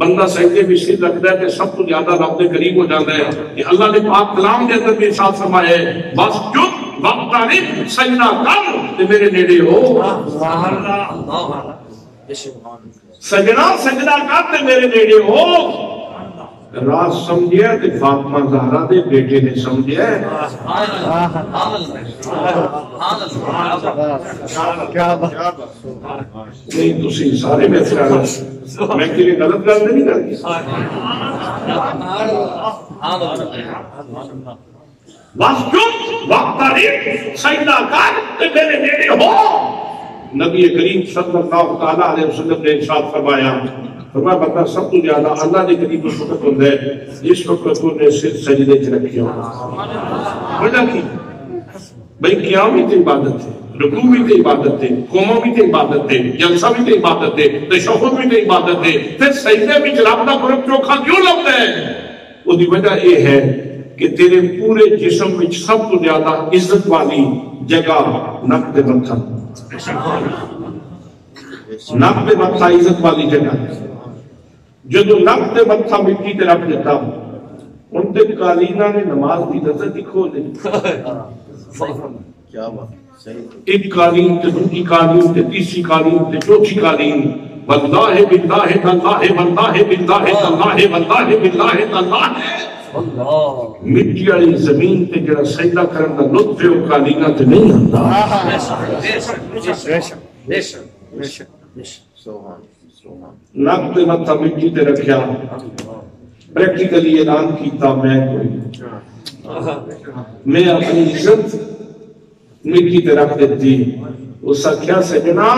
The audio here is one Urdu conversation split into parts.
بندہ سجدے بھی سر رکھتا ہے کہ سب تو زیادہ رب کے قریب ہو جاتا ہے کہ اللہ نے پاک کلام کے اندر بھی ارشاد فرمایا ہے بس چپ واقترب سجدہ کر تے میرے نیڑے ہو سجدہ کر تے میرے نیڑے ہو راز سمجھیا تے فاطمہ زہرا دے بیٹے نے سمجھیا نہیں تسی سارے میں میں تیرے غلط گل نہیں کر گی بس چپ واقترب سجدہ کر تے میرے نیڑے ہو نبی کریم صلی اللہ تعالیٰ علیہ وسلم نے ارشاد فرمایا فرمایا بتا سب تو زیادہ اللہ نے قریب اس وقت ہوتا ہے جس وقت تو نے صرف سجدے چ رکھی ہو وجہ کی بھئی قیام بھی تے عبادت ہے رکوع بھی تے عبادت ہے قوم بھی تے عبادت ہے جلسہ بھی تے عبادت ہے تشہد بھی تے عبادت ہے پھر سجدے وچ رب دا قرب چوکھا کیوں لگتا ہے وہ دی وجہ یہ ہے کہ تیرے پورے جسم وچ سب تو زیادہ عزت والی جگہ نک تے متھا نک تے متھا عزت والی جگہ جدو نک تے متھا مٹی تے رکھ دیتا ان تے قالینہ نے نماز دی لذت کھو لی ایک قالین تے دوسری قالین تے تیسری قالین تے چوتھی قالین واللہ باللہ تاللہ واللہ باللہ تاللہ واللہ باللہ تاللہ مٹی والی زمین تے جڑا سجدہ کرن دا لطف ہے وہ قالینہ تے نہیں ہوندا نک تے متھا مٹی تے رکھیا پریکٹیکلی اعلان کیتا میں اپنی عزت مٹی تے رکھ دیتی اس آکھیا سجنا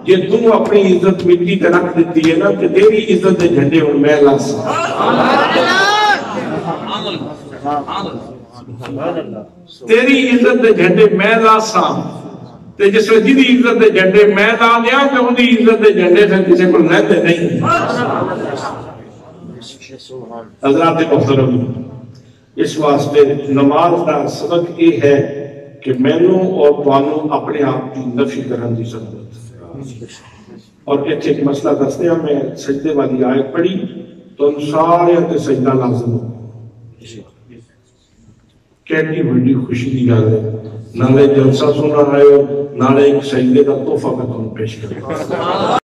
جے تو اپنی عزت مٹی تے رکھ دیتی ہے نا تے تیری عزت دے جھنڈے ہن میں لاسا تیری عزت دے جھنڈے میں لاسا تے جس میں جدی عزت دے جھنڈے میں لا دیا کہ ان دی عزت دے جھنڈے سے کسی کو لیتے نہیں حضرات محترم اس واسطے نماز کا سبق یہ ہے کہ مینوں اور توانوں اپنے آپ کی نفی کرن دی ضرورت اور ایتھے ایک مسئلہ دستے ہیں میں سجدے والی آیت پڑھی تو ان سارے تے سجدہ لازم ہو کیٹی بڑی خوشی دی گل ہے نالے جلسہ سنا رہے ہو نالے ایک سجدے کا تحفہ میں تمہیں پیش کریں